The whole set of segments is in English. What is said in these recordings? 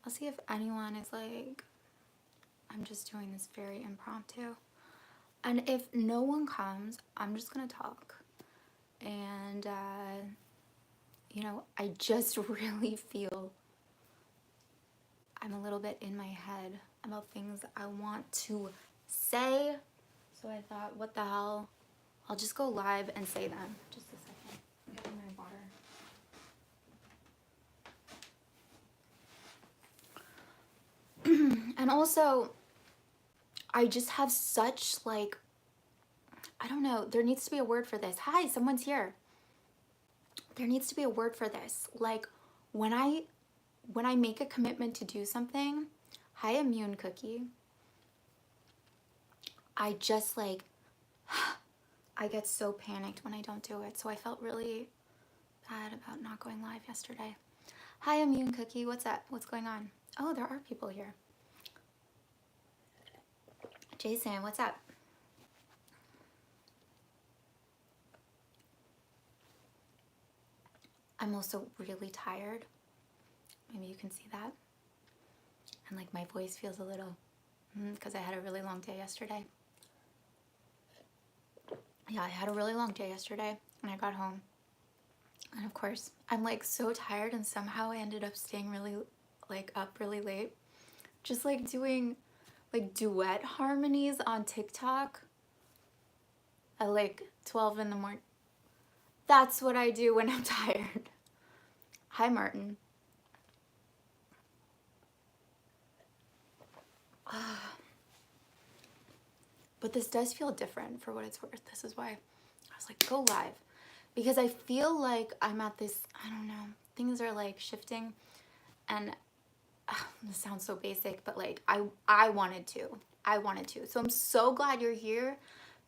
I'll see if anyone is like, I'm just doing this very impromptu. And if no one comes, I'm just gonna talk. And, you know, I just really feel I'm a little bit in my head about things I want to say. So I thought, what the hell? I'll just go live and say them. Just a second. I'm getting my water. And also, I just have such like, I don't know, there needs to be a word for this. Hi, someone's here. There needs to be a word for this. Like when I make a commitment to do something, hi immune cookie, I just like, I get so panicked when I don't do it. So I felt really bad about not going live yesterday. Hi immune cookie, what's up? What's going on? Oh, there are people here. Jason, what's up? I'm also really tired. Maybe you can see that. And like my voice feels a little, because I had a really long day yesterday. Yeah, I had a really long day yesterday and I got home. And of course, I'm like so tired and somehow I ended up staying really like up really late. Just like doing like duet harmonies on TikTok at like 12 in the morning. That's what I do when I'm tired. Hi, Martin. But this does feel different for what it's worth. This is why I was like, go live. Because I feel like I'm at this, I don't know, things are like shifting. And this sounds so basic, but like I wanted to. I wanted to. So I'm so glad you're here.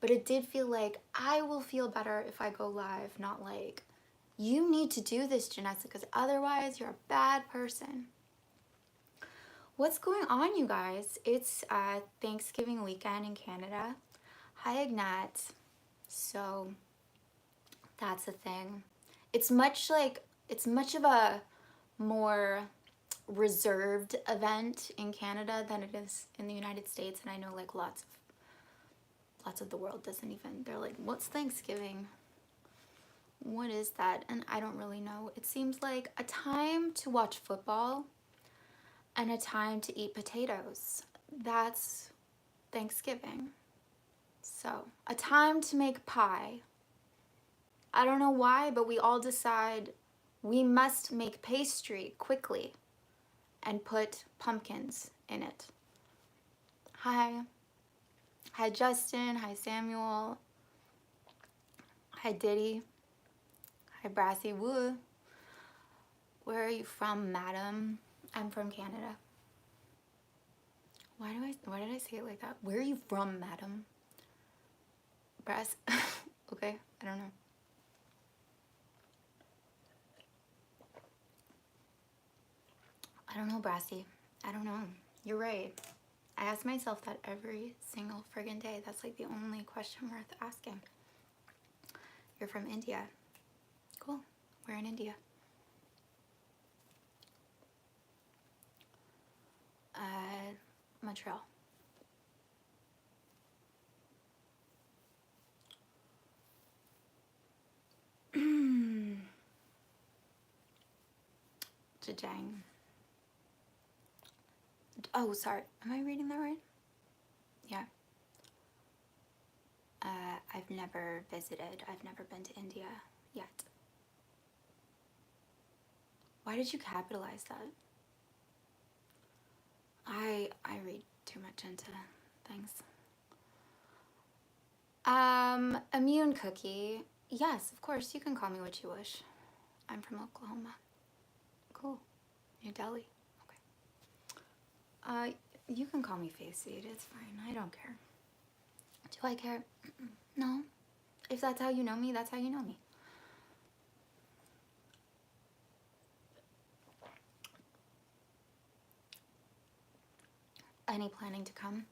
But it did feel like I will feel better if I go live, not like, you need to do this, Janessa, because otherwise you're a bad person. What's going on, you guys? It's Thanksgiving weekend in Canada. Hi, Ignat. So that's a thing. It's much of a more reserved event in Canada than it is in the United States, and I know like lots of the world doesn't even, they're like, what's Thanksgiving? What is that? And I don't really know. It seems like a time to watch football and a time to eat potatoes. That's Thanksgiving. So, a time to make pie. I don't know why, but we all decide we must make pastry quickly and put pumpkins in it. Hi. Hi, Justin. Hi, Samuel. Hi, Diddy. Hi, Brassy Woo. Where are you from, madam? I'm from Canada. Why did I say it like that? Where are you from, madam? Brass. Okay, I don't know. I don't know, Brassy. I don't know. You're right. I ask myself that every single friggin' day. That's like the only question worth asking. You're from India. Cool. We're in India. Montreal. Zhejiang. Oh, sorry. Am I reading that right? Yeah. I've never visited. I've never been to India yet. Why did you capitalize that? I read too much into things. Immune cookie. Yes, of course, you can call me what you wish. I'm from Oklahoma. Cool. New Delhi. Okay. You can call me Face-Eat. It's fine. I don't care. Do I care? No. If that's how you know me, that's how you know me. Any planning to come?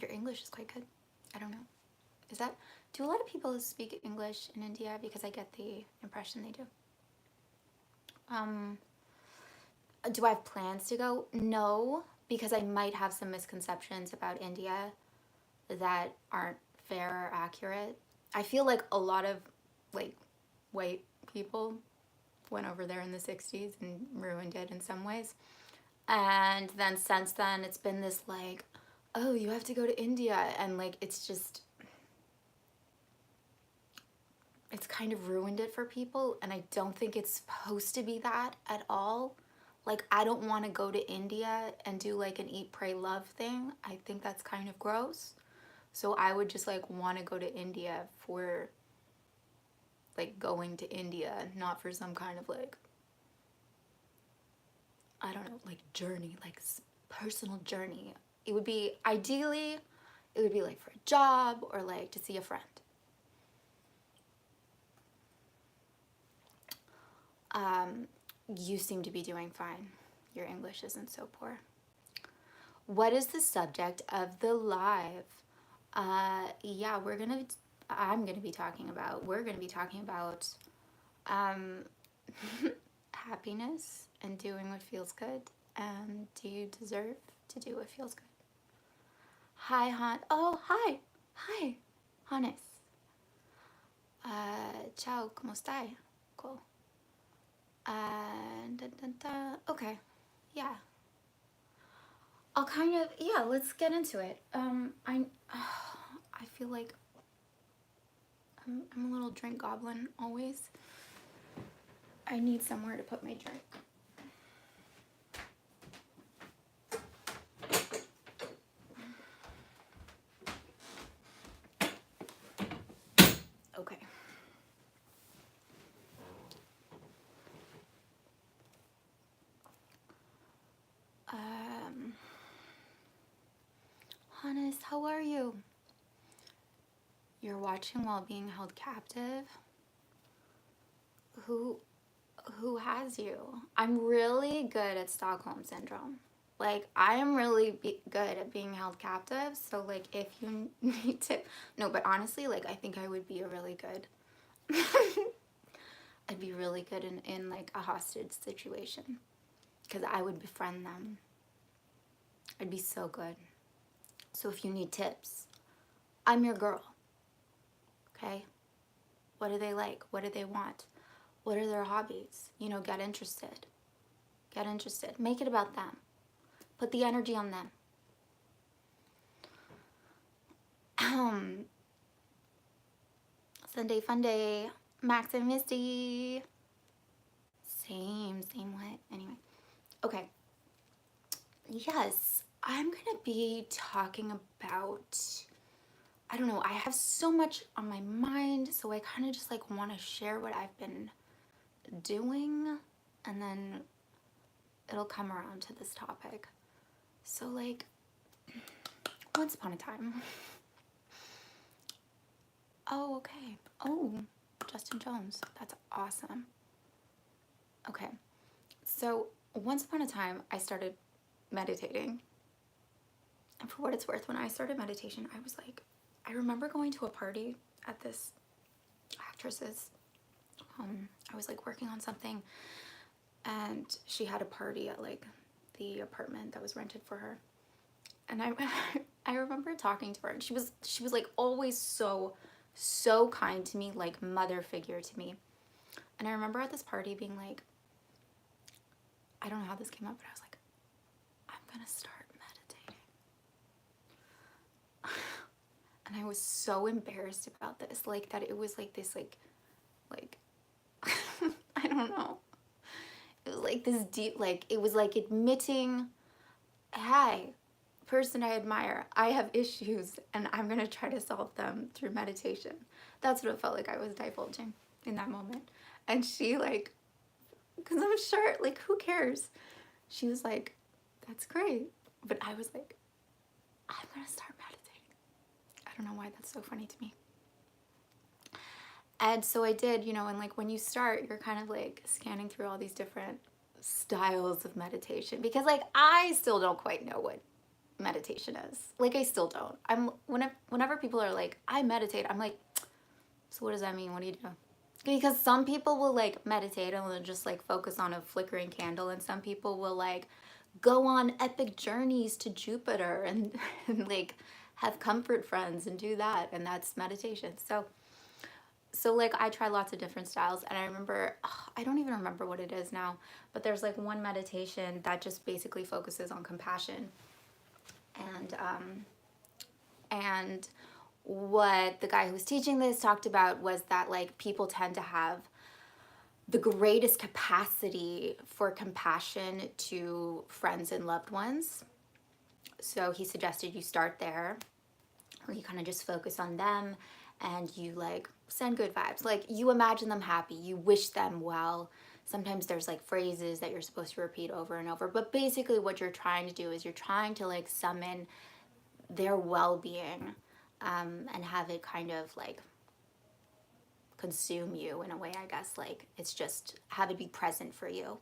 Your English is quite good. I don't know. Is that, do a lot of people speak English in India? Because I get the impression they do. Do I have plans to go? No, because I might have some misconceptions about India that aren't fair or accurate. I feel like a lot of like white people went over there in the 60s and ruined it in some ways. And then since then it's been this like, oh, you have to go to India, and like it's kind of ruined it for people, and I don't think it's supposed to be that at all. Like, I don't want to go to India and do like an eat, pray, love thing. I think that's kind of gross. So I would just like want to go to India for like going to India, not for some kind of like, I don't know, like journey, like personal journey. It would be ideally, it would be like for a job or like to see a friend. You seem to be doing fine. Your English isn't so poor. What is the subject of the live? Yeah, we're gonna be talking about um, happiness and doing what feels good. And do you deserve to do what feels good? Hi, Oh, hi. Hi, Hannes. Ciao, ¿cómo estai? Cool. Okay, yeah. I'll kind of, yeah, let's get into it. I feel like I'm a little drink goblin always. I need somewhere to put my drink. Okay. Hannes, how are you? You're watching while being held captive? Who has you? I'm really good at Stockholm Syndrome. Like, I am really good at being held captive. So, like, if you need to... No, but honestly, like, I think I would be a really good... I'd be really good in like, a hostage situation. Because I would befriend them. I'd be so good. So if you need tips, I'm your girl. Okay? What do they like? What do they want? What are their hobbies? You know, get interested. Get interested. Make it about them. Put the energy on them. Sunday fun day. Max and Misty. Same what? Anyway. Okay. Yes, I'm gonna be talking about, I don't know, I have so much on my mind, so I kind of just like want to share what I've been doing, and then it'll come around to this topic. So like, once upon a time. Oh, okay. Oh, Justin Jones. That's awesome. Okay. So once upon a time, I started meditating. And for what it's worth, when I started meditation, I was like, I remember going to a party at this actress's. I was like working on something, and she had a party at like the apartment that was rented for her. And I remember talking to her, and she was like always so kind to me, like mother figure to me. And I remember at this party being like, I don't know how this came up, but I was like, I'm gonna start meditating. And I was so embarrassed about this, like that it was like this like I don't know. It was like this deep, like it was like admitting, hey, person I admire, I have issues and I'm gonna try to solve them through meditation. That's what it felt like I was divulging in that moment. And she like, because I'm sure, like, who cares? She was like, that's great. But I was like, I'm gonna start meditating. I don't know why that's so funny to me. And so I did, you know, and like when you start, you're kind of like scanning through all these different styles of meditation, because like I still don't quite know what meditation is. Like I still don't. Whenever people are like, I meditate, I'm like, so what does that mean? What do you do? Because some people will like meditate and will just like focus on a flickering candle, and some people will like go on epic journeys to Jupiter and, and like have comfort friends and do that, and that's meditation. So like I try lots of different styles, and I remember, I don't even remember what it is now, but there's like one meditation that just basically focuses on compassion. And what the guy who was teaching this talked about was that like people tend to have the greatest capacity for compassion to friends and loved ones. So he suggested you start there, where you kind of just focus on them and you like send good vibes. Like you imagine them happy, you wish them well. Sometimes there's like phrases that you're supposed to repeat over and over, but basically what you're trying to do is you're trying to like summon their well-being, and have it kind of like consume you in a way, I guess. Like it's just have it be present for you,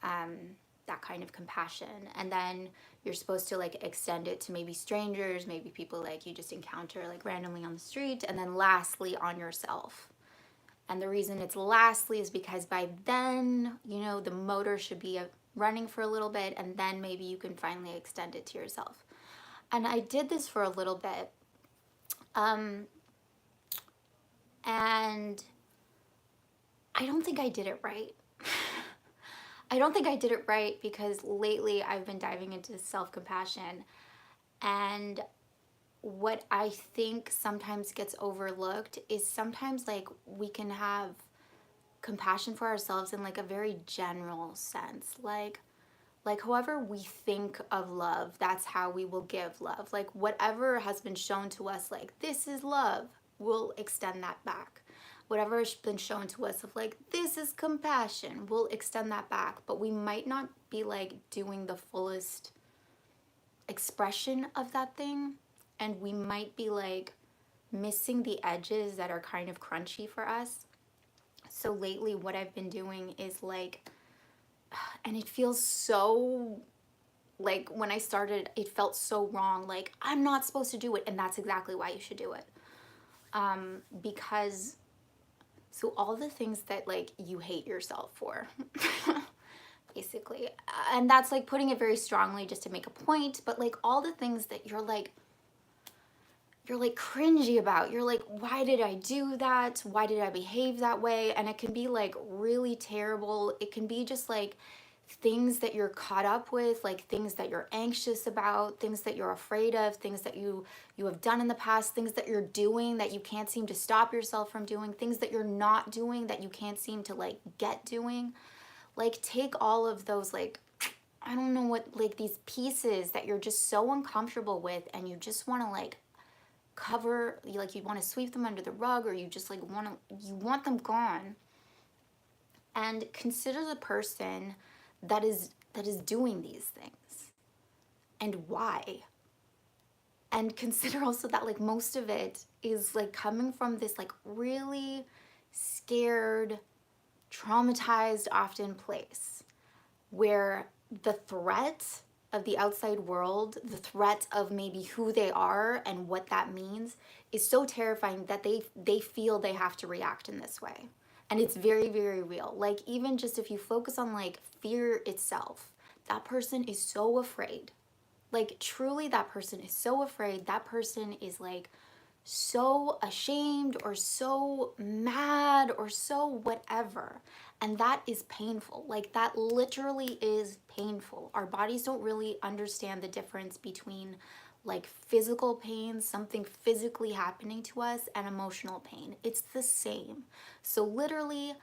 that kind of compassion. And then you're supposed to like extend it to maybe strangers, maybe people like you just encounter like randomly on the street, and then lastly on yourself. And the reason it's lastly is because by then, you know, the motor should be running for a little bit, and then maybe you can finally extend it to yourself. And I did this for a little bit, and I don't think I did it right. I don't think I did it right because lately I've been diving into self-compassion, and what I think sometimes gets overlooked is sometimes like we can have compassion for ourselves in like a very general sense. Like however we think of love, that's how we will give love. Like whatever has been shown to us, like this is love, we'll extend that back. Whatever has been shown to us of like this is compassion, we'll extend that back. But we might not be like doing the fullest expression of that thing, and we might be like missing the edges that are kind of crunchy for us. So lately what I've been doing is like, and it feels so, like when I started it felt so wrong, like I'm not supposed to do it, and that's exactly why you should do it. Because so all the things that like you hate yourself for basically, and that's like putting it very strongly just to make a point, but like all the things that you're like cringy about, you're like, why did I do that, why did I behave that way? And it can be like really terrible. It can be just like things that you're caught up with, like things that you're anxious about, things that you're afraid of, things that you have done in the past, things that you're doing that you can't seem to stop yourself from doing, things that you're not doing that you can't seem to like get doing. Like take all of those, like I don't know what, like these pieces that you're just so uncomfortable with, and you just want to like cover, like you want to sweep them under the rug, or you just like you want them gone, and consider the person that is doing these things and why. And consider also that like most of it is like coming from this like really scared, traumatized often place, where the threat of the outside world, the threat of maybe who they are and what that means is so terrifying that they feel they have to react in this way. And it's very, very real. Like even just if you focus on like fear itself, that person is so afraid. Like truly that person is so afraid. That person is like so ashamed or so mad or so whatever. And that is painful. Like that literally is painful. Our bodies don't really understand the difference between like physical pain, something physically happening to us, and emotional pain. It's the same. So literally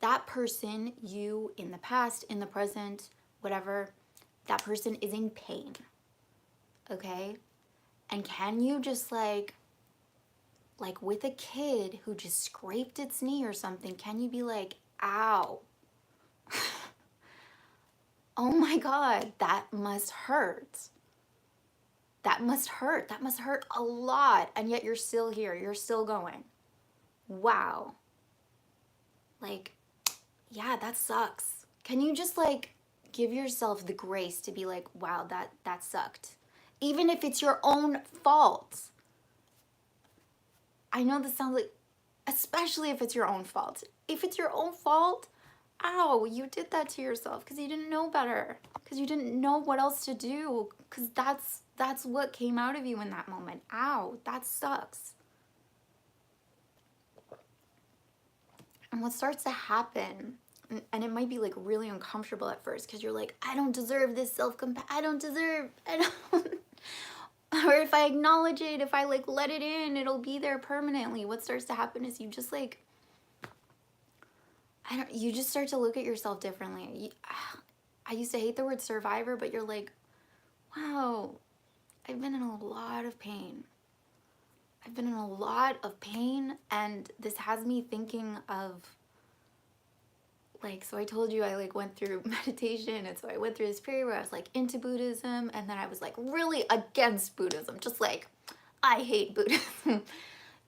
that person, you in the past, in the present, whatever, that person is in pain. Okay? And can you just like with a kid who just scraped its knee or something, can you be like, ow, oh my God, that must hurt. That must hurt. That must hurt a lot. And yet you're still here. You're still going. Wow. Like, yeah, that sucks. Can you just like give yourself the grace to be like, wow, that sucked. Even if it's your own fault. I know this sounds like, especially if it's your own fault. If it's your own fault, ow, you did that to yourself because you didn't know better, because you didn't know what else to do, because that's what came out of you in that moment. Ow, that sucks. And what starts to happen, and it might be like really uncomfortable at first because you're like, I don't deserve this self-compassion. I don't. Or if I acknowledge it, if I like let it in, it'll be there permanently. What starts to happen is you just like, you just start to look at yourself differently. I used to hate the word survivor, but you're like, wow, I've been in a lot of pain. I've been in a lot of pain, and this has me thinking of, like, so I told you I like went through meditation, and so I went through this period where I was like into Buddhism, and then I was like really against Buddhism, just like, I hate Buddhism.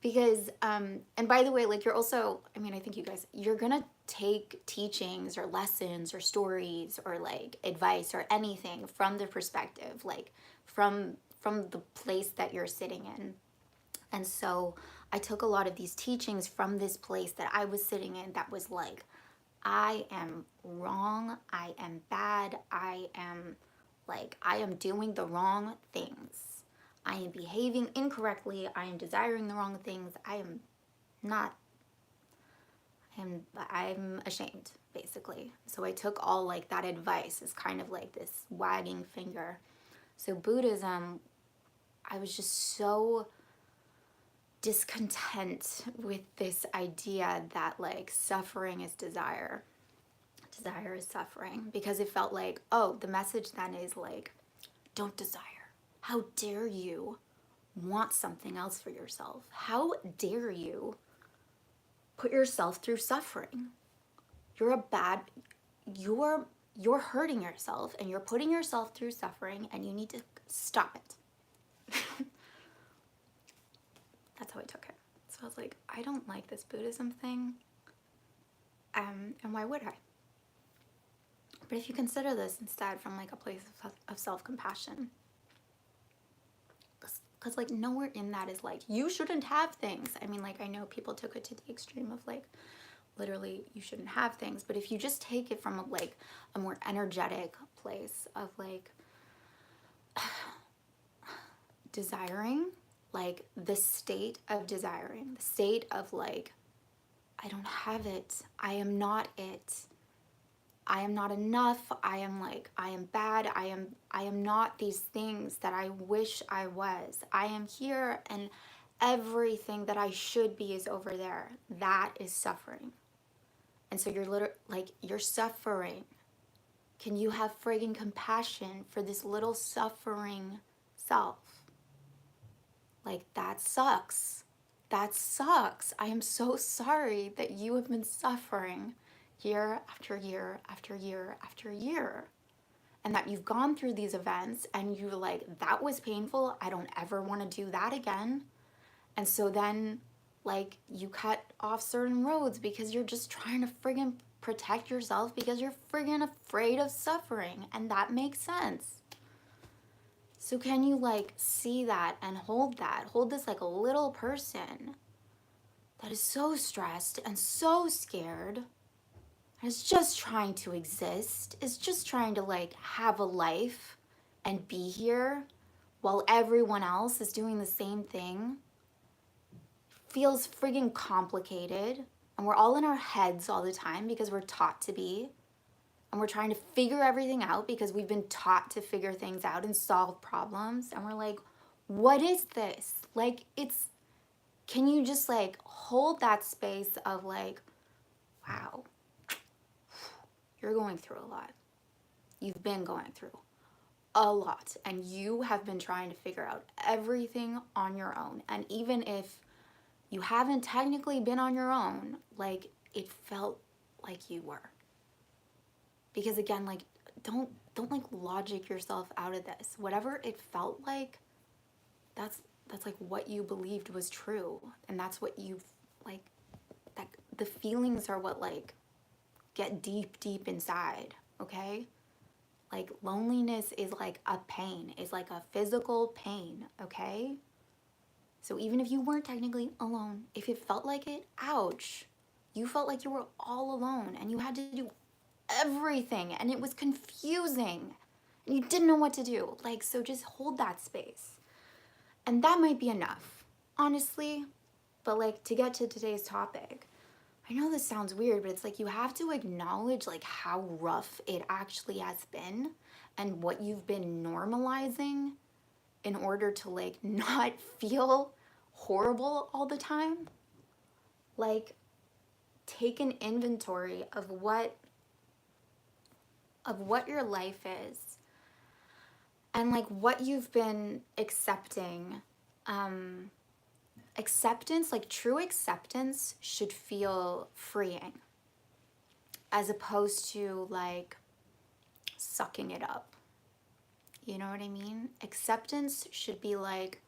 Because, and by the way, like you're also, I mean, I think you guys, you're gonna take teachings or lessons or stories or like advice or anything from the perspective, like from the place that you're sitting in. And so I took a lot of these teachings from this place that I was sitting in that was like, I am wrong, I am bad, I am doing the wrong things. I am behaving incorrectly, I am desiring the wrong things, not, I'm ashamed, basically. So I took all like that advice as kind of like this wagging finger. So Buddhism, I was just so discontent with this idea that like suffering is desire. Desire is suffering, because it felt like, oh, the message then is like, don't desire. How dare you want something else for yourself? How dare you put yourself through suffering? You're hurting yourself and you're putting yourself through suffering, and you need to stop it. That's how I took it. So I was like, I don't like this Buddhism thing. And why would I? But if you consider this instead from like a place of self-compassion, because like nowhere in that is like, you shouldn't have things. I mean, like I know people took it to the extreme of like, literally you shouldn't have things. But if you just take it from a more energetic place of like desiring, like the state of desiring, the state of like, I don't have it, I am not it, I am not enough, I am bad, I am not these things that I wish I was. I am here and everything that I should be is over there. That is suffering. And so you're literally like, you're suffering. Can you have friggin' compassion for this little suffering self? Like, that sucks. That sucks. I am so sorry that you have been suffering year after year after year after year. And that you've gone through these events and you're like, that was painful. I don't ever want to do that again. And so then, like, you cut off certain roads because you're just trying to friggin' protect yourself because you're friggin' afraid of suffering. And that makes sense. So can you like see that and hold that? Hold this like a little person that is so stressed and so scared and is just trying to exist, is just trying to like have a life and be here while everyone else is doing the same thing. Feels friggin' complicated, and we're all in our heads all the time because we're taught to be. And we're trying to figure everything out because we've been taught to figure things out and solve problems. And we're like, what is this? Like, can you just like hold that space of like, wow, you're going through a lot. You've been going through a lot. And you have been trying to figure out everything on your own. And even if you haven't technically been on your own, like, it felt like you were. Because again, like, don't like logic yourself out of this. Whatever it felt like, that's like what you believed was true. And that's what you've like, that the feelings are what like get deep inside, okay? Like loneliness is like a pain, is like a physical pain, okay? So even if you weren't technically alone, if it felt like it, ouch, you felt like you were all alone and you had to do everything and it was confusing and you didn't know what to do. Like, so just hold that space. And that might be enough, honestly. But like, to get to today's topic, I know this sounds weird, but it's like you have to acknowledge like how rough it actually has been and what you've been normalizing in order to like not feel horrible all the time. Like, take an inventory of what your life is and like what you've been accepting. Acceptance, like true acceptance, should feel freeing as opposed to like sucking it up. You know what I mean? Acceptance should be like,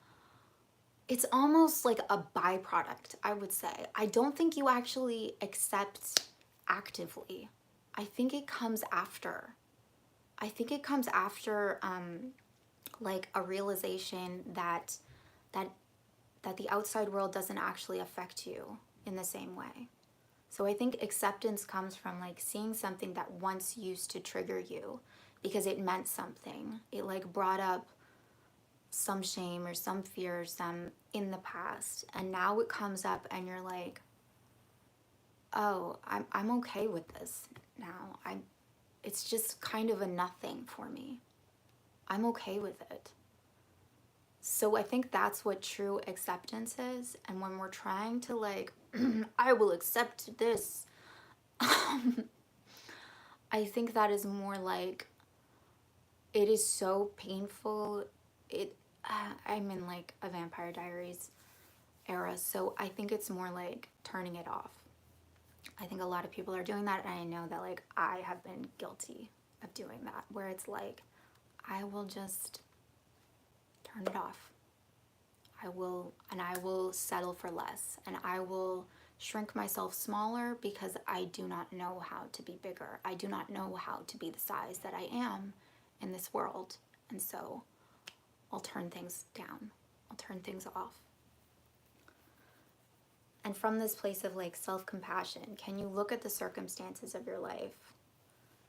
it's almost like a byproduct, I would say. I don't think you actually accept actively. I think it comes after. I think it comes after like a realization that the outside world doesn't actually affect you in the same way. So I think acceptance comes from like seeing something that once used to trigger you because it meant something. It like brought up some shame or some fear or some in the past, and now it comes up and you're like, oh, I'm okay with this now. It's just kind of a nothing for me. I'm okay with it. So I think that's what true acceptance is. And when we're trying to like, I will accept this, I think that is more like, it is so painful. I'm in like a Vampire Diaries era, so I think it's more like turning it off. I think a lot of people are doing that, and I know that like I have been guilty of doing that, where it's like, I will just turn it off. I will settle for less, and I will shrink myself smaller because I do not know how to be bigger. I do not know how to be the size that I am in this world. And so I'll turn things down. I'll turn things off. And from this place of like self-compassion, can you look at the circumstances of your life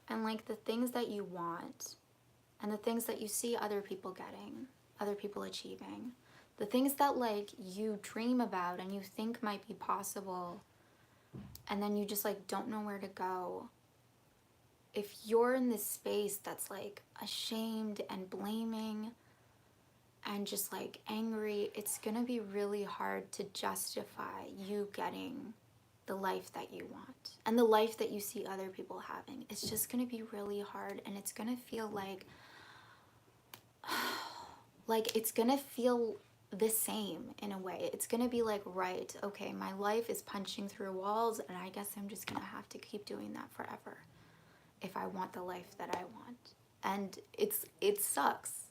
and like the things that you want and the things that you see other people getting, other people achieving, the things that like you dream about and you think might be possible, and then you just like don't know where to go. If you're in this space that's like ashamed and blaming and just like angry, it's gonna be really hard to justify you getting the life that you want and the life that you see other people having. It's just gonna be really hard, and it's gonna feel like it's gonna feel the same in a way. It's gonna be like, right, okay, my life is punching through walls, and I guess I'm just gonna have to keep doing that forever if I want the life that I want. And it sucks.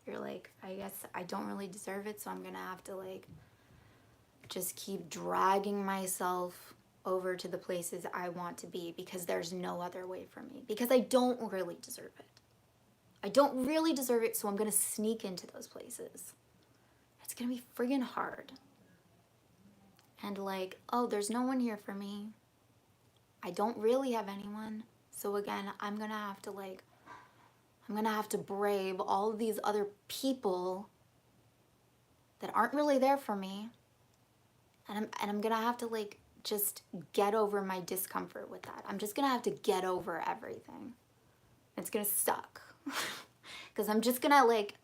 You're like, I guess I don't really deserve it, so I'm gonna have to like just keep dragging myself over to the places I want to be because there's no other way for me, because I don't really deserve it. I don't really deserve it, so I'm gonna sneak into those places. It's gonna be friggin' hard. And like, oh, there's no one here for me. I don't really have anyone. So again, I'm gonna have to brave all of these other people that aren't really there for me. And I'm gonna have to like just get over my discomfort with that. I'm just gonna have to get over everything. It's gonna suck. Because I'm just gonna like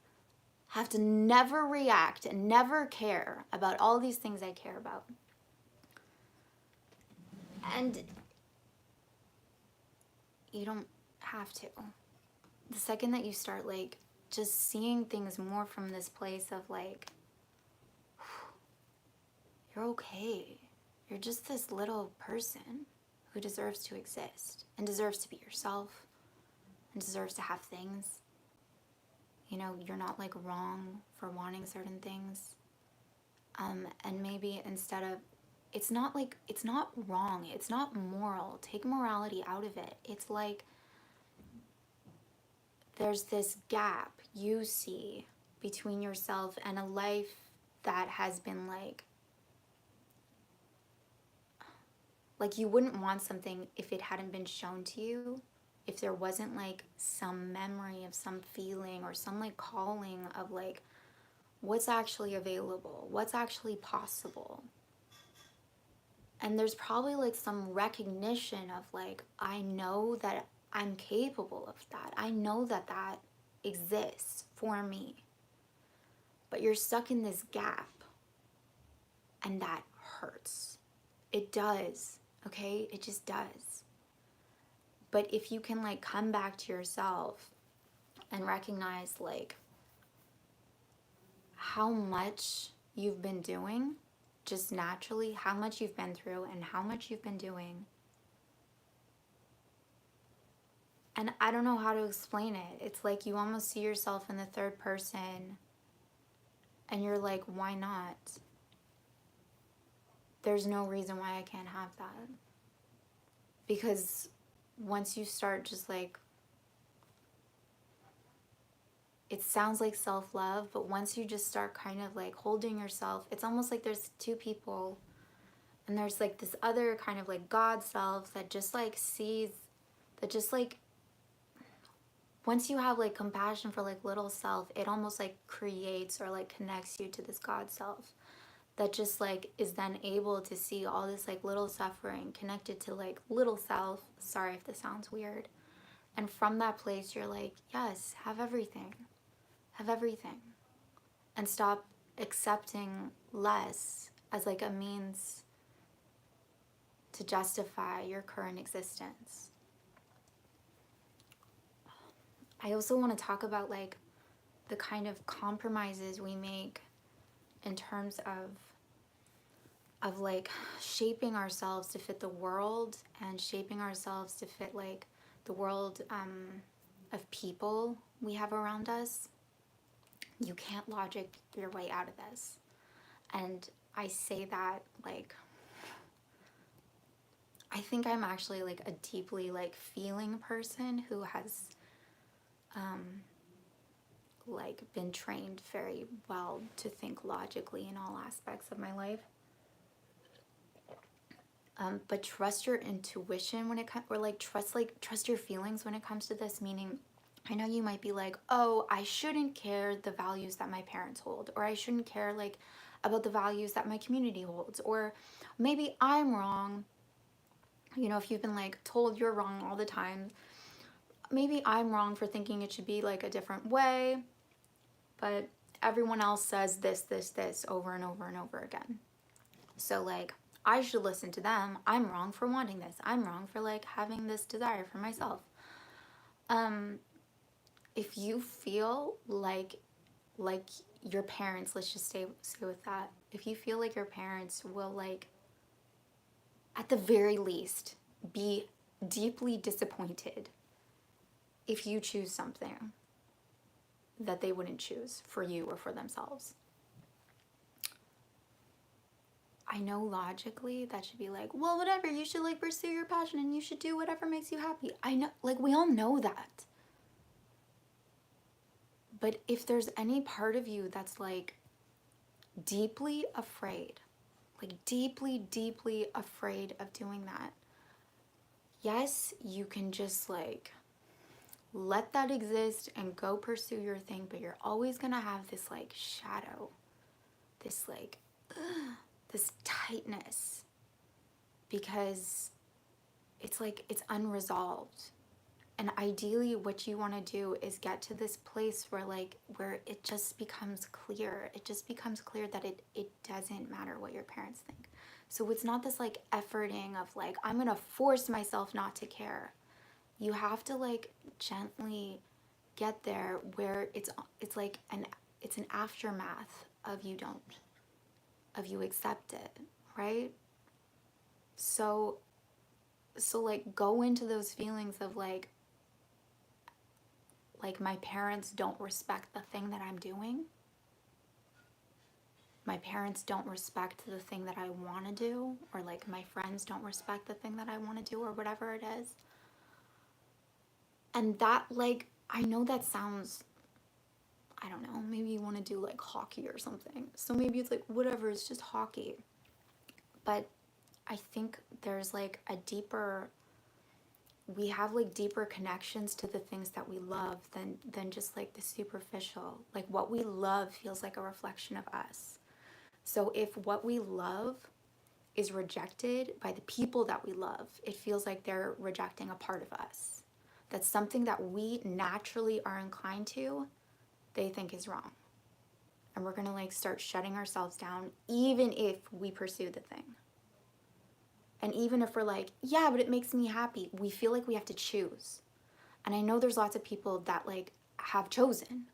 have to never react and never care about all these things I care about. And you don't have to. The second that you start like just seeing things more from this place of like, you're okay. You're just this little person who deserves to exist and deserves to be yourself and deserves to have things. You know, you're not like wrong for wanting certain things. And maybe instead of, it's not wrong. It's not moral. Take morality out of it. It's like there's this gap you see between yourself and a life that has been like you wouldn't want something if it hadn't been shown to you, if there wasn't like some memory of some feeling or some like calling of like what's actually available, what's actually possible. And there's probably like some recognition of like, I know that I'm capable of that. I know that that exists for me. But you're stuck in this gap, and that hurts. It does, okay? It just does. But if you can like come back to yourself and recognize like how much you've been doing just naturally, how much you've been through and how much you've been doing. And I don't know how to explain it. It's like you almost see yourself in the third person and you're like, why not? There's no reason why I can't have that. Because once you start just like, it sounds like self-love, but once you just start kind of like holding yourself, it's almost like there's two people and there's like this other kind of like God self that just like sees, that just like, once you have like compassion for like little self, it almost like creates or like connects you to this God self that just like is then able to see all this like little suffering connected to like little self. Sorry if this sounds weird. And from that place, you're like, yes, have everything. Have everything. And stop accepting less as like a means to justify your current existence. I also want to talk about like the kind of compromises we make in terms of like shaping ourselves to fit the world and shaping ourselves to fit like the world of people we have around us. You can't logic your way out of this. And I say that like, I think I'm actually like a deeply like feeling person who has like been trained very well to think logically in all aspects of my life. But trust your intuition when it comes, or like trust your feelings when it comes to this. Meaning, I know you might be like, oh, I shouldn't care the values that my parents hold, or I shouldn't care like about the values that my community holds, or maybe I'm wrong. You know, if you've been like told you're wrong all the time, maybe I'm wrong for thinking it should be like a different way, but everyone else says this over and over and over again. So like, I should listen to them. I'm wrong for wanting this. I'm wrong for like having this desire for myself. If you feel like your parents, let's just stay with that. If you feel like your parents will like, at the very least, be deeply disappointed if you choose something that they wouldn't choose for you or for themselves. I know logically that should be like, well, whatever, you should like pursue your passion and you should do whatever makes you happy. I know, like we all know that. But if there's any part of you that's like deeply afraid, like deeply afraid of doing that, yes, you can just like let that exist and go pursue your thing, but you're always gonna have this like shadow, this like, this tightness, because it's like it's unresolved. And ideally what you want to do is get to this place where like where it just becomes clear. It just becomes clear that it doesn't matter what your parents think. So it's not this like efforting of like, I'm gonna force myself not to care. You have to like gently get there where it's like it's an aftermath of you accept it, right? So like go into those feelings of like my parents don't respect the thing that I'm doing. My parents don't respect the thing that I want to do, or like my friends don't respect the thing that I want to do, or whatever it is. And that like, I know that sounds, I don't know, maybe you want to do like hockey or something. So maybe it's like, whatever, it's just hockey. But I think there's like we have like deeper connections to the things that we love than just like the superficial. Like what we love feels like a reflection of us. So if what we love is rejected by the people that we love, it feels like they're rejecting a part of us. That's something that we naturally are inclined to, they think is wrong. And we're gonna like start shutting ourselves down even if we pursue the thing. And even if we're like, yeah, but it makes me happy, we feel like we have to choose. And I know there's lots of people that like have chosen,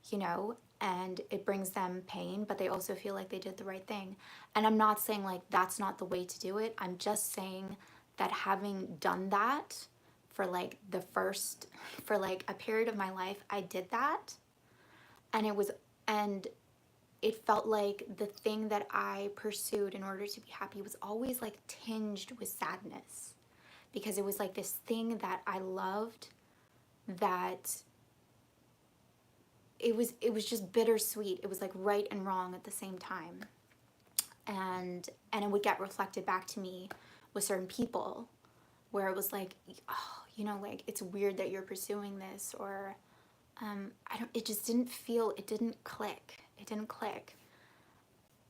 you know, and it brings them pain, but they also feel like they did the right thing. And I'm not saying like that's not the way to do it. I'm just saying that having done that for like for like a period of my life, I did that. And it felt like the thing that I pursued in order to be happy was always like tinged with sadness, because it was like this thing that I loved that it was just bittersweet. It was like right and wrong at the same time. And it would get reflected back to me with certain people where it was like, oh, you know, like it's weird that you're pursuing this, or it just didn't it didn't click. It didn't click.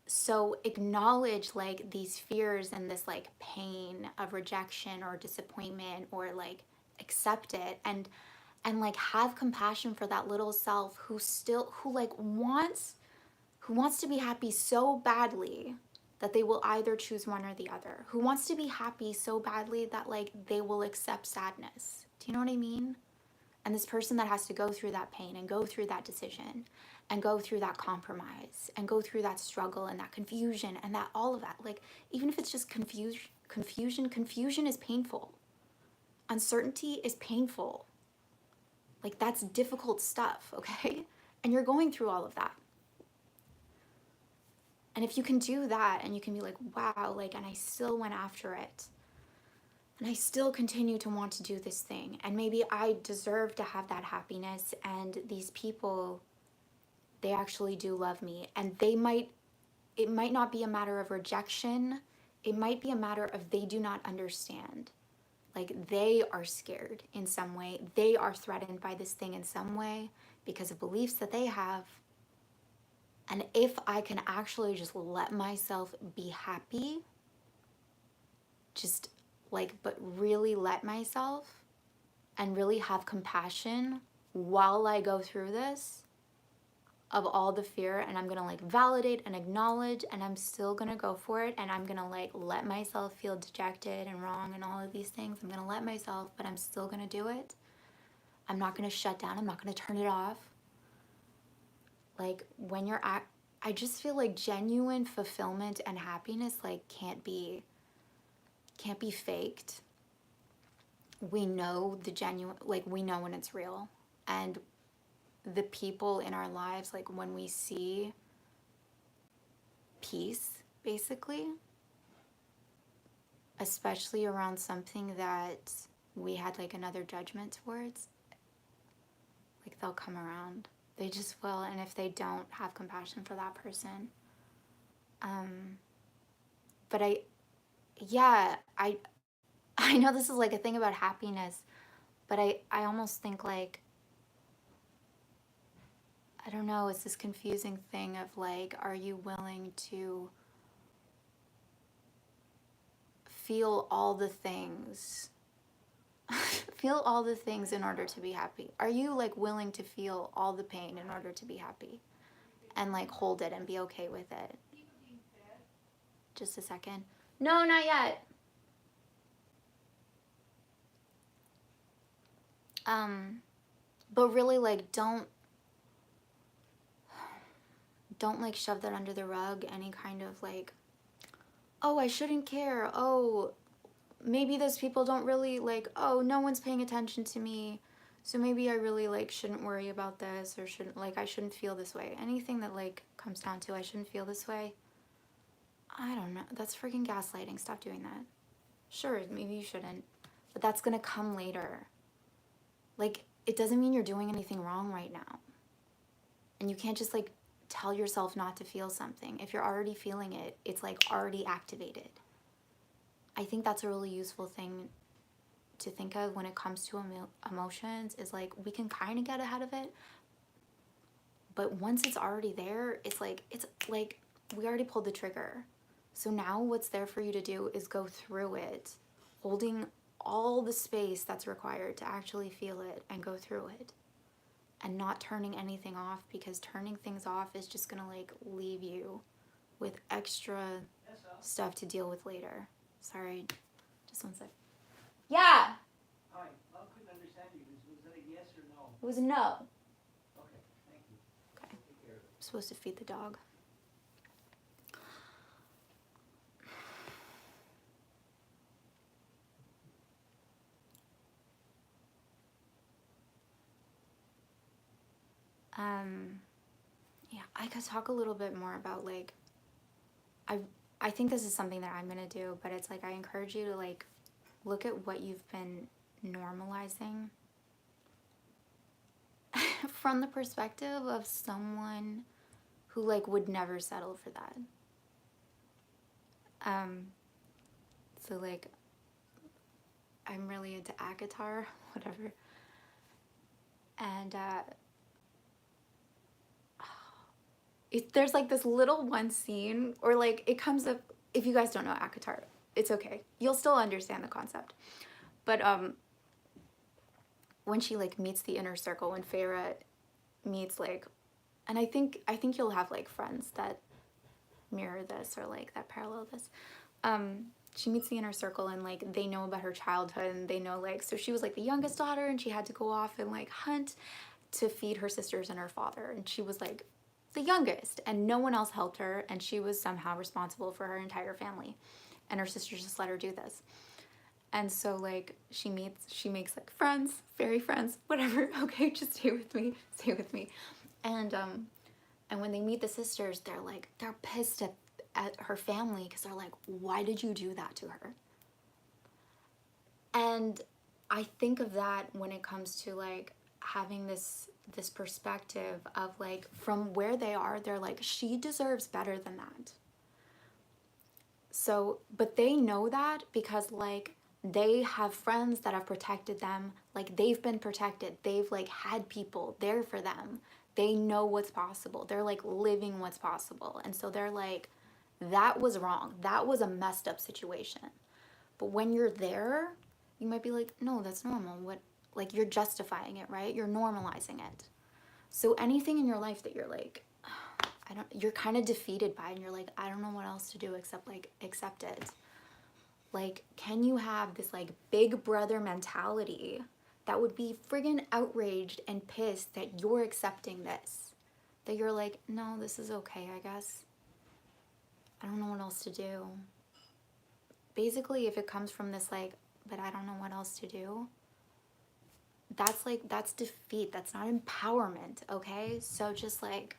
So acknowledge like these fears and this like pain of rejection or disappointment, or like accept it and like have compassion for that little self who wants to be happy so badly that they will either choose one or the other. Who wants to be happy so badly that like they will accept sadness. Do you know what I mean? And this person that has to go through that pain and go through that decision and go through that compromise and go through that struggle and that confusion and that all of that, like even if it's just confusion is painful. Uncertainty is painful. Like that's difficult stuff, okay? And you're going through all of that. And if you can do that and you can be like, wow, like, and I still went after it. And I still continue to want to do this thing. And maybe I deserve to have that happiness. And these people, they actually do love me. And it might not be a matter of rejection. It might be a matter of they do not understand. Like they are scared in some way. They are threatened by this thing in some way because of beliefs that they have. And if I can actually just let myself be happy, just like, but really let myself and really have compassion while I go through this of all the fear, and I'm gonna like validate and acknowledge, and I'm still gonna go for it, and I'm gonna like let myself feel dejected and wrong and all of these things. I'm gonna let myself, but I'm still gonna do it. I'm not gonna shut down. I'm not gonna turn it off. Like when I just feel like genuine fulfillment and happiness like can't be faked. We know the genuine, like we know when it's real. And the people in our lives, like when we see peace, basically, especially around something that we had like another judgment towards, like they'll come around. They just will. And if they don't have compassion for that person, but I know this is like a thing about happiness, but I almost think like, I don't know, it's this confusing thing of like, are you willing to feel all the things? Feel all the things in order to be happy. Are you like willing to feel all the pain in order to be happy? And like hold it and be okay with it? Just a second. No, not yet. But really like don't like shove that under the rug, any kind of like, oh, I shouldn't care. Oh, maybe those people don't really like, oh, no one's paying attention to me. So maybe I really like shouldn't worry about this, or I shouldn't feel this way. Anything that like comes down to I shouldn't feel this way. I don't know. That's freaking gaslighting. Stop doing that. Sure, maybe you shouldn't. But that's gonna come later. Like, it doesn't mean you're doing anything wrong right now. And you can't just like tell yourself not to feel something. If you're already feeling it, it's like already activated. I think that's a really useful thing to think of when it comes to emotions, is like we can kind of get ahead of it, but once it's already there, it's like we already pulled the trigger. So now what's there for you to do is go through it, holding all the space that's required to actually feel it and go through it, and not turning anything off, because turning things off is just gonna like leave you with extra stuff to deal with later. Sorry, just one sec. Yeah. Hi, I couldn't understand you. Was that a yes or no? It was a no. Okay, thank you. Okay. Take care of it. I'm supposed to feed the dog. Yeah, I could talk a little bit more about like, I think this is something that I'm gonna do, but it's like I encourage you to like look at what you've been normalizing from the perspective of someone who like would never settle for that. So like, I'm really into ACOTAR, whatever, and there's like this little one scene, or like it comes up, if you guys don't know ACOTAR, it's okay, you'll still understand the concept, but when she like meets the inner circle, when Feyre meets like, and I think you'll have like friends that mirror this or like that parallel this, she meets the inner circle and like they know about her childhood, and they know like, so she was like the youngest daughter and she had to go off and like hunt to feed her sisters and her father, and she was like the youngest and no one else helped her, and she was somehow responsible for her entire family, and her sisters just let her do this. And so like she makes like friends, fairy friends, whatever, okay, just stay with me. And when they meet the sisters, they're pissed at her family, because they're like, why did you do that to her? And I think of that when it comes to like having this perspective of like, from where they are, they're like, she deserves better than that. So, but they know that because like they have friends that have protected them, like they've been protected, they've like had people there for them, they know what's possible, they're like living what's possible, and so they're like, that was wrong, that was a messed up situation. But when you're there, you might be like, no, that's normal. What, like you're justifying it, right? You're normalizing it. So anything in your life that you're like, you're kind of defeated by, and you're like, I don't know what else to do except like accept it. Like, can you have this like big brother mentality that would be friggin' outraged and pissed that you're accepting this? That you're like, no, this is okay, I guess. I don't know what else to do. Basically, if it comes from this like, but I don't know what else to do, that's defeat. That's not empowerment, okay? So just like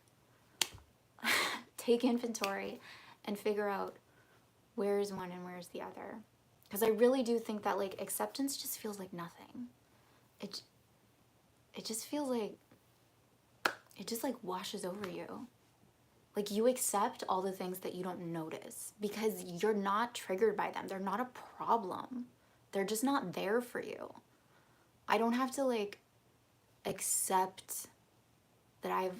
take inventory and figure out where's one and where's the other. Because I really do think that like acceptance just feels like nothing. It just feels like, it just like washes over you. Like you accept all the things that you don't notice because you're not triggered by them. They're not a problem. They're just not there for you. I don't have to like accept that I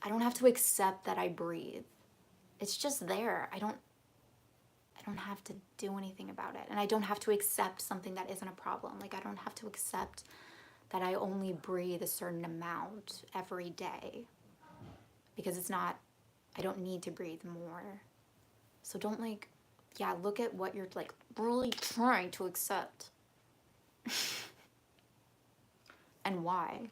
don't have to accept that I breathe. It's just there. I don't have to do anything about it. And I don't have to accept something that isn't a problem. Like I don't have to accept that I only breathe a certain amount every day, because it's not, I don't need to breathe more. So don't like, yeah, look at what you're like really trying to accept. And why.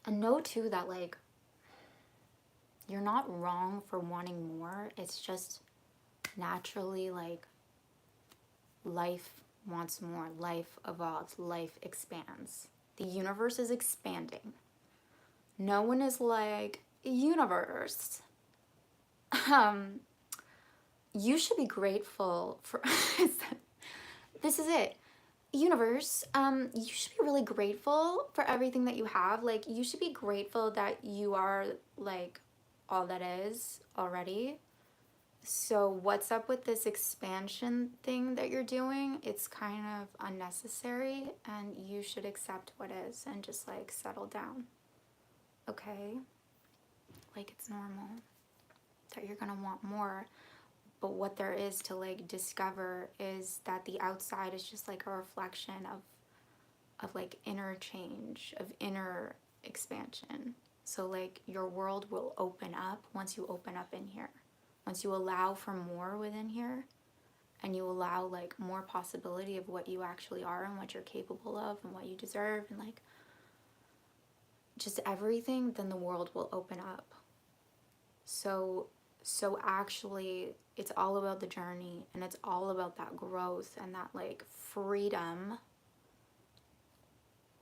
And know too that like, you're not wrong for wanting more. It's just naturally like life wants more, life evolves, life expands. The universe is expanding. No one is like, universe, you should be grateful for, this is it. universe, you should be really grateful for everything that you have. Like, you should be grateful that you are, like, all that is already. So what's up with this expansion thing that you're doing? It's kind of unnecessary, and you should accept what is and just, like, settle down. Okay? Like, it's normal that you're gonna want more. But what there is to, like, discover is that the outside is just, like, a reflection of like inner change, of inner expansion. So, like, your world will open up once you open up in here. Once you allow for more within here, and you allow, like, more possibility of what you actually are and what you're capable of and what you deserve and, like, just everything, then the world will open up. So actually, it's all about the journey, and it's all about that growth and that, like, freedom,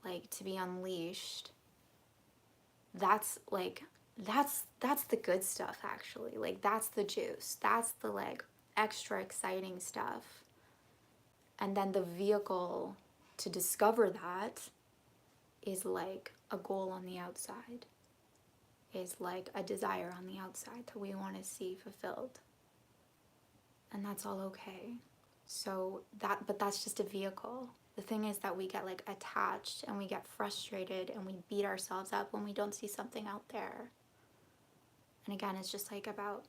like, to be unleashed. That's like, that's the good stuff, actually. Like, that's the juice. That's the, like, extra exciting stuff. And then the vehicle to discover that is, like, a goal on the outside, is like a desire on the outside that we want to see fulfilled. And that's all okay. So but that's just a vehicle. The thing is that we get, like, attached, and we get frustrated, and we beat ourselves up when we don't see something out there. And again, it's just about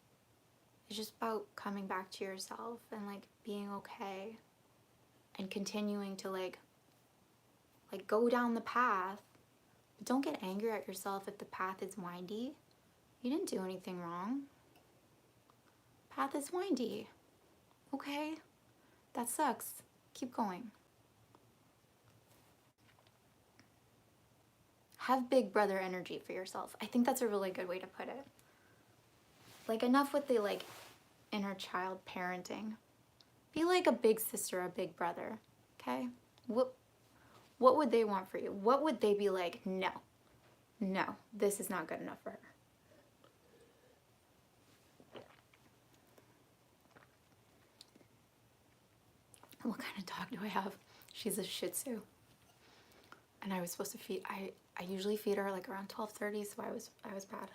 coming back to yourself and, like, being okay and continuing to, like go down the path. But don't get angry at yourself if the path is windy. You didn't do anything wrong. Path is windy. Okay? That sucks. Keep going. Have big brother energy for yourself. I think that's a really good way to put it. Like, enough with the, like, inner child parenting. Be like a big sister, a big brother. Okay? What would they want for you? What would they be like? No, this is not good enough for her. What kind of dog do I have? She's a Shih Tzu. And I was supposed to feed, I usually feed her, like, around 12:30, so I was bad.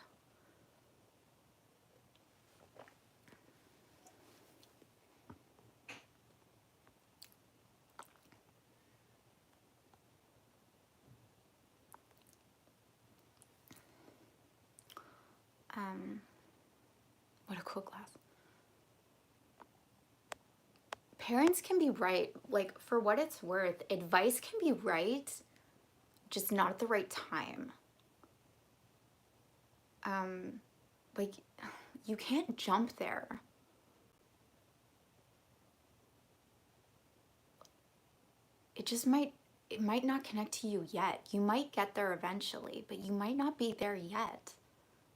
What a cool glass. Parents can be right. Like, for what it's worth, advice can be right, just not at the right time. Like, you can't jump there. It might not connect to you yet. You might get there eventually, but you might not be there yet.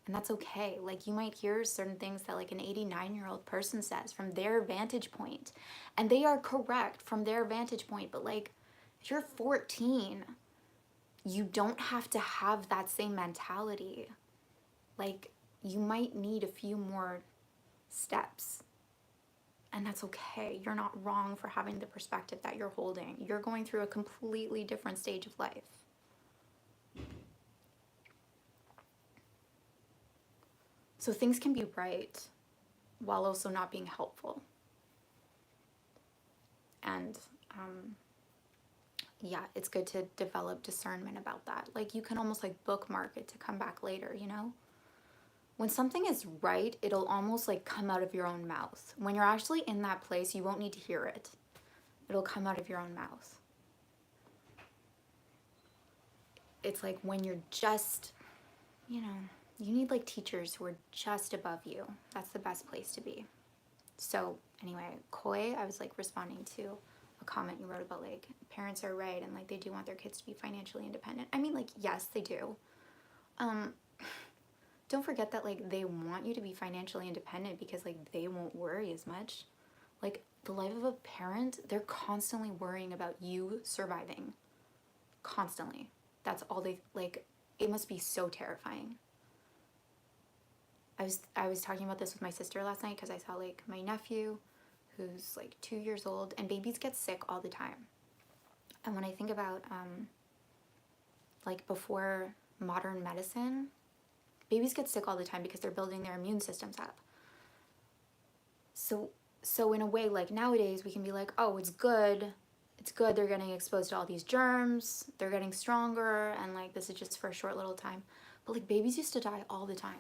And that's okay. Like, you might hear certain things that, like, an 89-year-old person says from their vantage point, and they are correct from their vantage point. But, like, if you're 14, you don't have to have that same mentality. Like, you might need a few more steps. And that's okay. You're not wrong for having the perspective that you're holding. You're going through a completely different stage of life. So things can be right while also not being helpful. And yeah, it's good to develop discernment about that. Like, you can almost, like, bookmark it to come back later, you know? When something is right, it'll almost, like, come out of your own mouth. When you're actually in that place, you won't need to hear it. It'll come out of your own mouth. It's like when you're just, you know, you need, like, teachers who are just above you. That's the best place to be. So anyway, Koi, I was, like, responding to a comment you wrote about, like, parents are right and, like, they do want their kids to be financially independent. I mean, like, yes, they do. Don't forget that, like, they want you to be financially independent because, like, they won't worry as much. Like, the life of a parent, they're constantly worrying about you surviving. Constantly. That's all they, like, it must be so terrifying. I was talking about this with my sister last night because I saw, like, my nephew, who's, like, 2 years old, and babies get sick all the time. And when I think about like before modern medicine, babies get sick all the time because they're building their immune systems up. So in a way, like nowadays we can be like, oh, it's good, they're getting exposed to all these germs, they're getting stronger, and like this is just for a short little time. But like babies used to die all the time.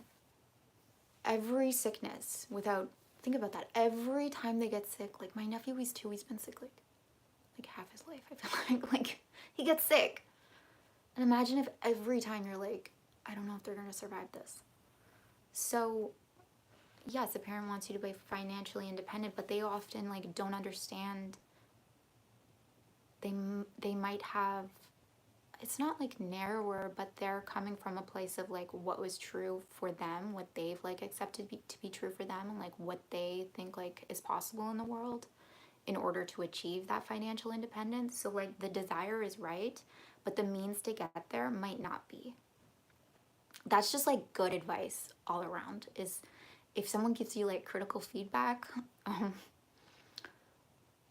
Every sickness, without, think about that, every time they get sick, like my nephew, he's 2, he's been sick like half his life, I feel like he gets sick. And imagine if every time you're like, I don't know if they're gonna survive this. So yes, a parent wants you to be financially independent, but they often like don't understand. They might have, it's not like narrower, but they're coming from a place of like what was true for them, what they've like accepted to be true for them, and like what they think like is possible in the world in order to achieve that financial independence. So like the desire is right, but the means to get there might not be. That's just like good advice all around. Is if someone gives you like critical feedback,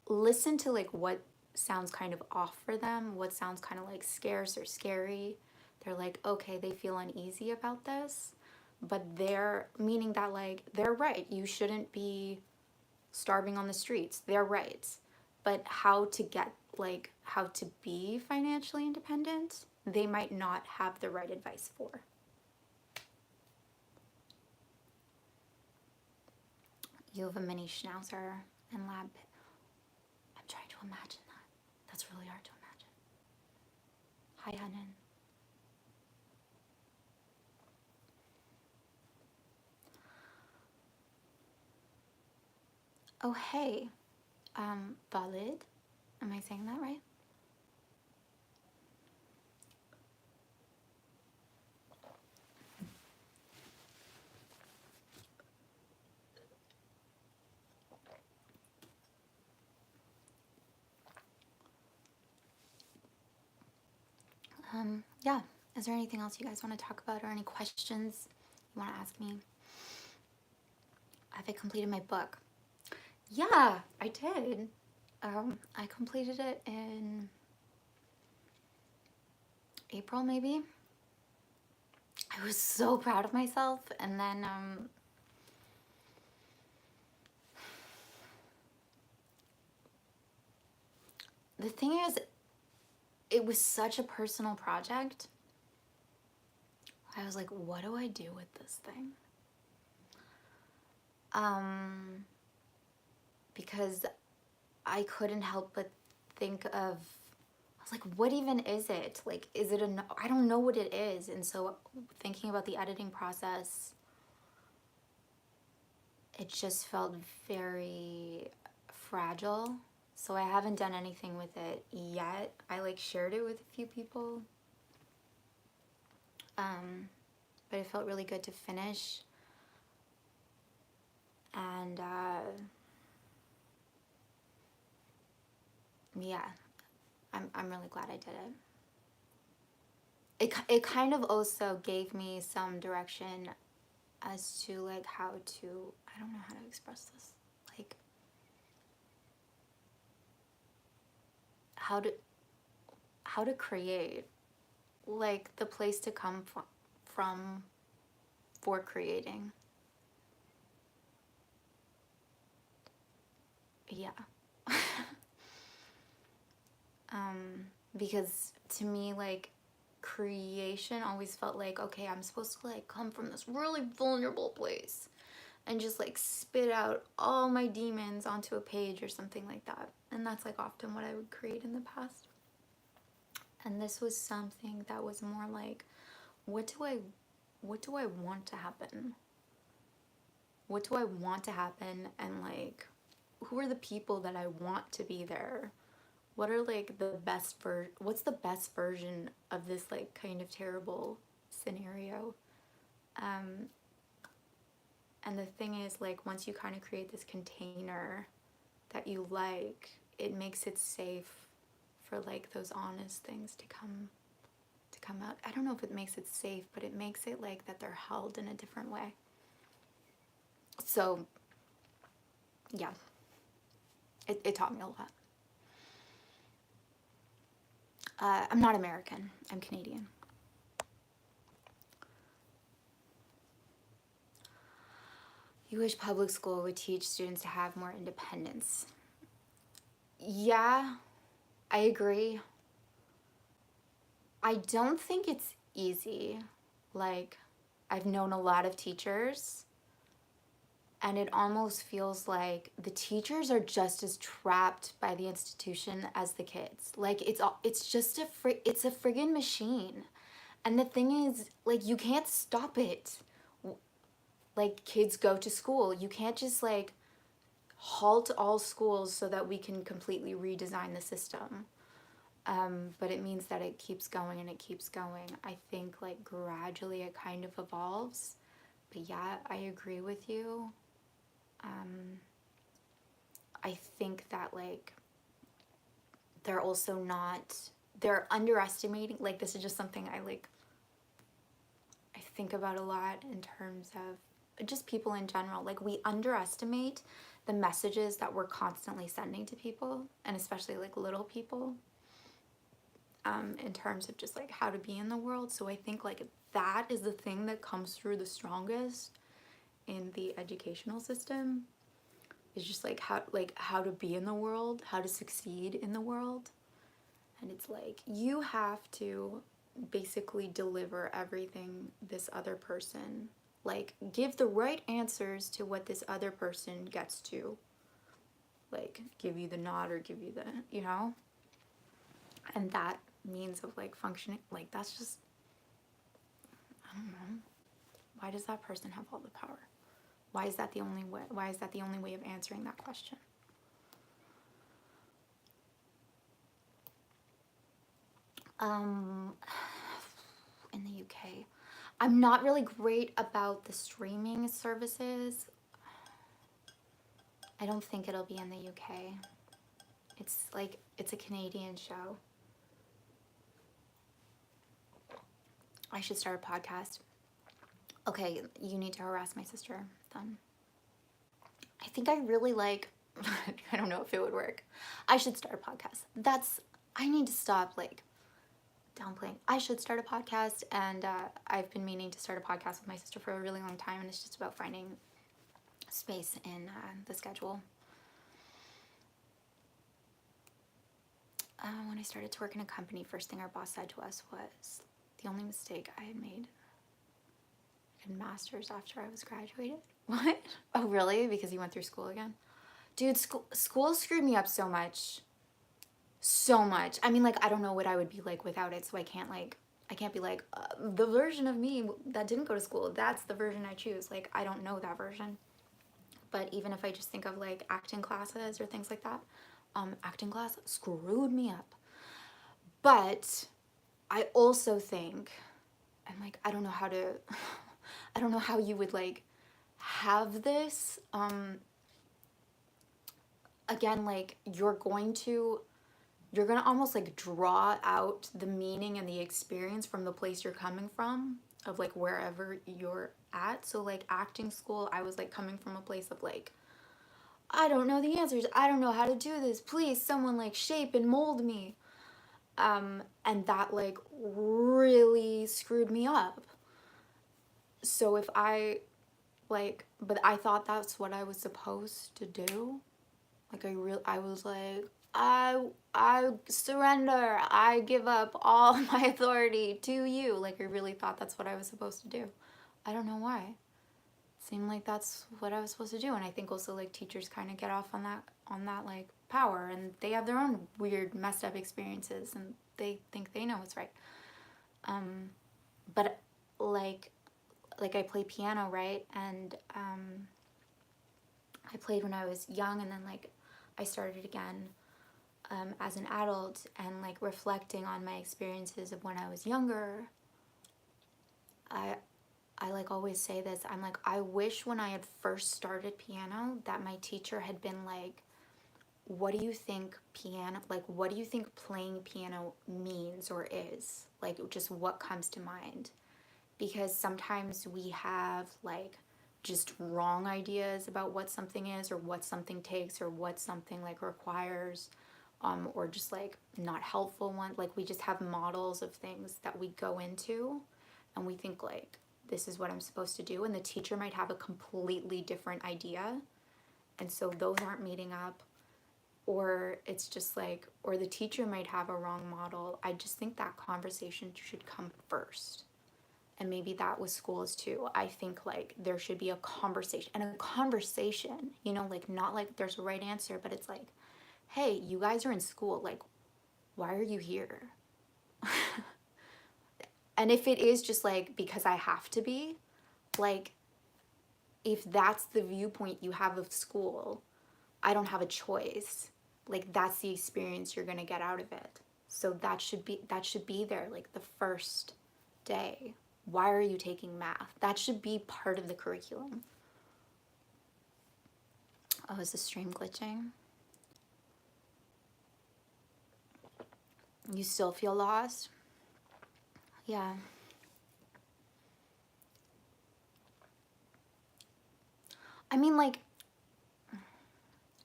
listen to like what sounds kind of off for them, what sounds kind of like scarce or scary. They're like, okay, they feel uneasy about this, but they're meaning that like they're right. You shouldn't be starving on the streets. They're right. But how to get like how to be financially independent, they might not have the right advice for. You have a mini schnauzer and lab. I'm trying to imagine that. That's really hard to imagine. Hi, Hanan. Oh, hey. Valid. Am I saying that right? Yeah. Is there anything else you guys want to talk about or any questions you want to ask me? Have I completed my book? Yeah, I did. I completed it in April, maybe. I was so proud of myself. And then, the thing is, it was such a personal project. I was like, what do I do with this thing? Because I couldn't help but think of, I was like, what even is it? Like, is it I don't know what it is. And so thinking about the editing process, it just felt very fragile. So I haven't done anything with it yet. I like shared it with a few people. But it felt really good to finish. And yeah, I'm really glad I did it. It kind of also gave me some direction as to like how to, I don't know how to express this, like how to create, like the place to come from for creating. Yeah. Because to me, like, creation always felt like, okay, I'm supposed to like come from this really vulnerable place and just like spit out all my demons onto a page or something like that. And that's like often what I would create in the past. And this was something that was more like, what do I want to happen? What do I want to happen? And like, who are the people that I want to be there? What are like the best what's the best version of this like kind of terrible scenario? And the thing is, like, once you kind of create this container that you like, it makes it safe for like those honest things to come out. I don't know if it makes it safe, but it makes it like that they're held in a different way. So yeah, it taught me a lot. I'm not American. I'm Canadian. You wish public school would teach students to have more independence. Yeah, I agree. I don't think it's easy. Like, I've known a lot of teachers, and it almost feels like the teachers are just as trapped by the institution as the kids. Like, it's just it's a friggin' machine. And the thing is, like, you can't stop it. Like, kids go to school. You can't just, like, halt all schools so that we can completely redesign the system. But it means that it keeps going and it keeps going. I think, like, gradually it kind of evolves. But yeah, I agree with you. I think that, like, they're also not, they're underestimating, like, this is just something I think about a lot in terms of just people in general. Like, we underestimate the messages that we're constantly sending to people, and especially, like, little people, in terms of just, like, how to be in the world. So I think, like, that is the thing that comes through the strongest in the educational system. Is just, like, how to be in the world, how to succeed in the world. And it's like, you have to basically deliver everything this other person, like, give the right answers to what this other person gets to, like, give you the nod or give you the, you know? And that means of, like, functioning, like, that's just, I don't know. Why does that person have all the power? Why is that the only way? Why is that the only way of answering that question? In the UK, I'm not really great about the streaming services. I don't think it'll be in the UK. It's like, it's a Canadian show. I should start a podcast. Okay, you need to harass my sister then. I think I really like, I don't know if it would work. I should start a podcast. I need to stop, like, downplaying. I should start a podcast, and I've been meaning to start a podcast with my sister for a really long time, and it's just about finding space in the schedule. When I started to work in a company, first thing our boss said to us was the only mistake I had made in master's after I was graduated. What? Oh, really? Because you went through school again? Dude, school screwed me up so much. So much. I mean, like, I don't know what I would be like without it, so I can't be like, the version of me that didn't go to school, that's the version I choose. Like, I don't know that version. But even if I just think of, like, acting classes or things like that, acting class screwed me up. But I also think, and, like, I don't know how to, I don't know how you would, like, have this, again, like, you're gonna almost, like, draw out the meaning and the experience from the place you're coming from, of, like, wherever you're at. So, like, acting school, I was, like, coming from a place of, like, I don't know the answers, I don't know how to do this, please someone, like, shape and mold me. And that, like, really screwed me up. So if I, like, but I thought that's what I was supposed to do. Like, I was like, I surrender, I give up all my authority to you. Like, I really thought that's what I was supposed to do. I don't know why. It seemed like that's what I was supposed to do. And I think also, like, teachers kind of get off on that, like, power, and they have their own weird, messed up experiences, and they think they know what's right. But, like I play piano, right? And I played when I was young, and then, like, I started again as an adult, and, like, reflecting on my experiences of when I was younger. I like, always say this. I'm like, I wish when I had first started piano that my teacher had been like, what do you think what do you think playing piano means or is? Like, just what comes to mind? Because sometimes we have, like, just wrong ideas about what something is, or what something takes, or what something, like, requires, or just like not helpful ones. Like we just have models of things that we go into and we think like, this is what I'm supposed to do. And the teacher might have a completely different idea. And so those aren't meeting up. Or it's just like, or the teacher might have a wrong model. I just think that conversation should come first. And maybe that with schools too. I think like there should be a conversation, and a conversation, you know, like not like there's a right answer, but it's like, hey, you guys are in school. Like, why are you here? And if it is just like, because I have to be, like, if that's the viewpoint you have of school, I don't have a choice. Like, that's the experience you're going to get out of it. So that should be there like the first day. Why are you taking math? That should be part of the curriculum. Oh, is the stream glitching? You still feel lost? Yeah. I mean, like,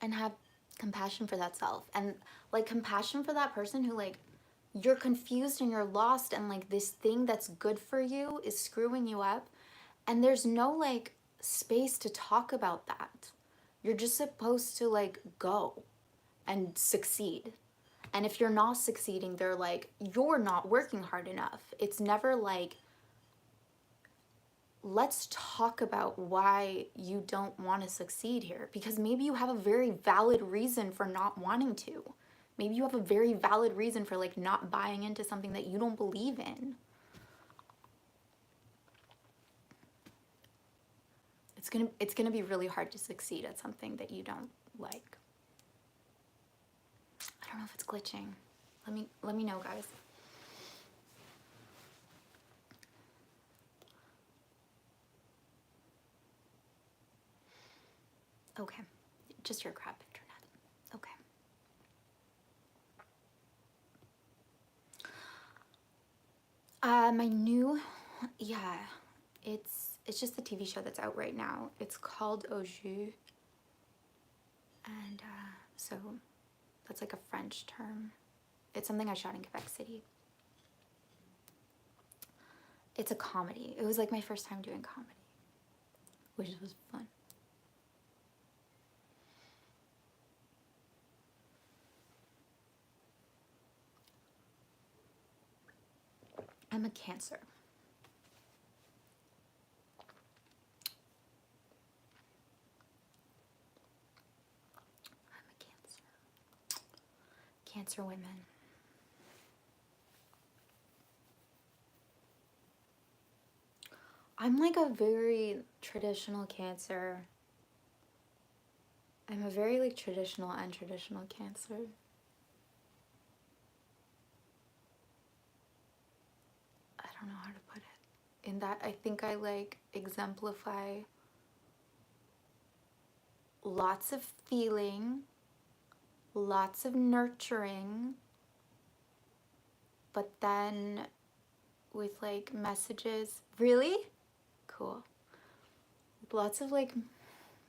and have compassion for that self, and like compassion for that person who like, you're confused and you're lost, and like this thing that's good for you is screwing you up, and there's no like space to talk about that. You're just supposed to like go and succeed. And if you're not succeeding, they're like, you're not working hard enough. It's never like, let's talk about why you don't want to succeed here, because maybe you have a very valid reason for not wanting to. Maybe you have a very valid reason for like not buying into something that you don't believe in. It's gonna be really hard to succeed at something that you don't like. I don't know if it's glitching. Let me know, guys. Okay, just your crap internet. Okay. My new, yeah, it's just the TV show that's out right now. It's called Au Jus, and so that's like a French term. It's something I shot in Quebec City. It's a comedy. It was like my first time doing comedy, which was fun. I'm a Cancer. I'm a Cancer. Cancer women. I'm like a very traditional Cancer. I'm a very like traditional, untraditional Cancer. I don't know how to put it. In that, I think I like exemplify lots of feeling, lots of nurturing, but then with like messages. Really? Cool. With lots of like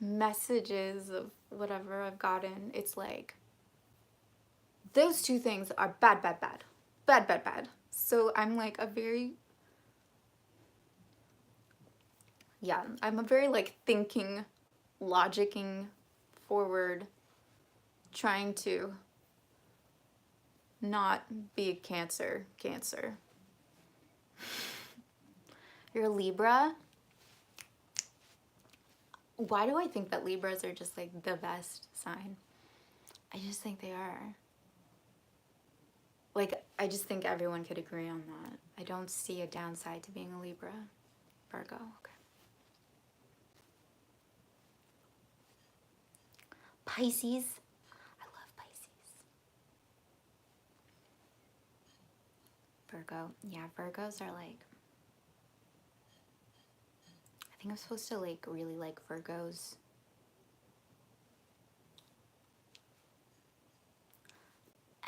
messages of whatever I've gotten. It's like, those two things are bad, bad, bad. Bad, bad, bad. So I'm like a very, yeah, I'm a very like thinking, logicking forward, trying to not be a Cancer. You're a Libra? Why do I think that Libras are just like the best sign? I just think they are. Like, I just think everyone could agree on that. I don't see a downside to being a Libra. Virgo, okay. Pisces. I love Pisces. Virgo. Yeah, Virgos are like, I think I'm supposed to like really like Virgos.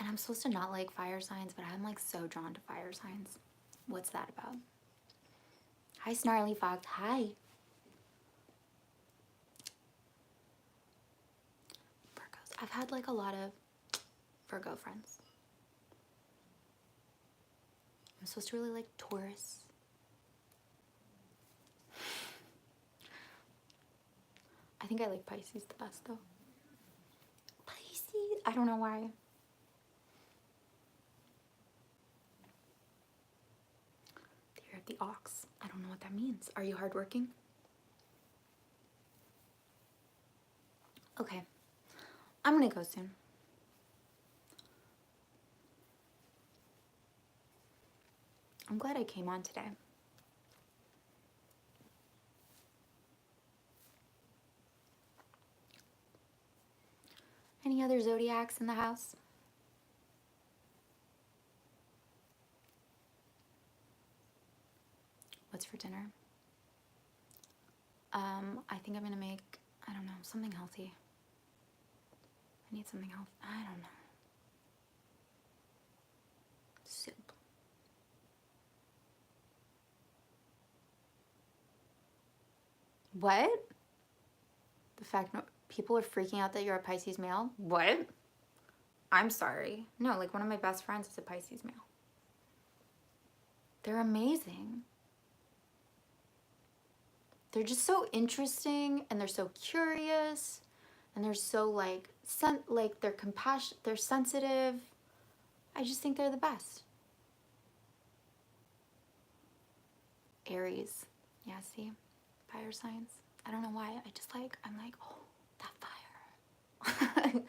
And I'm supposed to not like fire signs, but I'm like so drawn to fire signs. What's that about? Hi, Snarly Fox. Hi. Virgos. I've had like a lot of Virgo friends. I'm supposed to really like Taurus. I think I like Pisces the best though. Pisces, I don't know why. The year of the ox. I don't know what that means. Are you hardworking? Okay, I'm gonna go soon. I'm glad I came on today. Any other zodiacs in the house? What's for dinner? I think I'm gonna make, I don't know, something healthy. I need something healthy. I don't know. Soup. What? The fact people are freaking out that you're a Pisces male? What? I'm sorry. No, like one of my best friends is a Pisces male. They're amazing. They're just so interesting and they're so curious and they're so like they're compassionate, they're sensitive. I just think they're the best. Aries. Yeah, see? Fire signs. I don't know why. I'm like, oh, that fire.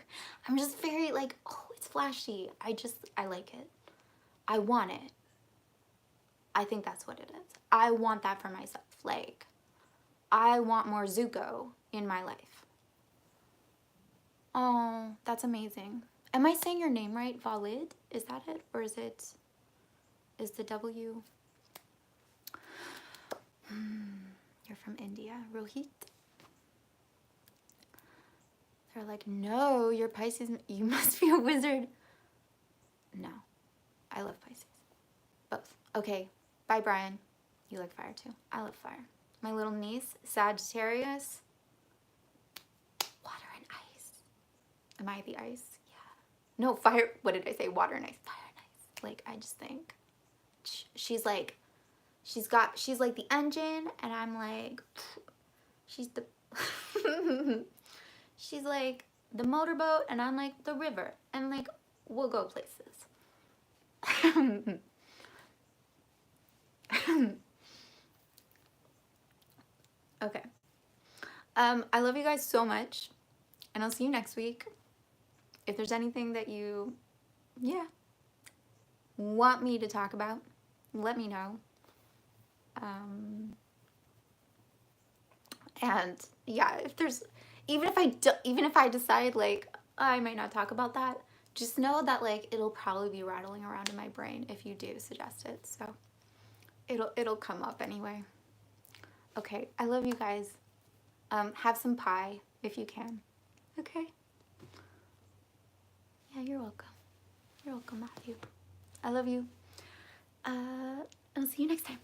I'm just very like, oh, it's flashy. I like it. I want it. I think that's what it is. I want that for myself. Like, I want more Zuko in my life. Oh, that's amazing. Am I saying your name right? Valid? Is that it? Or is the W? You're from India. Rohit? They're like, no, you're Pisces. You must be a wizard. No, I love Pisces. Both. Okay, bye, Brian. You like fire too. I love fire. My little niece, Sagittarius. Water and ice. Am I the ice? Yeah. No, fire. What did I say? Water and ice. Fire and ice. Like, I just think she's like, she's like the engine, and I'm like, she's the, she's like the motorboat, and I'm like the river, and like, we'll go places. Okay. I love you guys so much, and I'll see you next week. If there's anything that you, want me to talk about, let me know. And yeah, if there's, even if I decide like I might not talk about that, just know that like it'll probably be rattling around in my brain if you do suggest it. So it'll come up anyway. Okay, I love you guys. Have some pie if you can. Okay. Yeah, you're welcome. You're welcome, Matthew. I love you. I'll see you next time.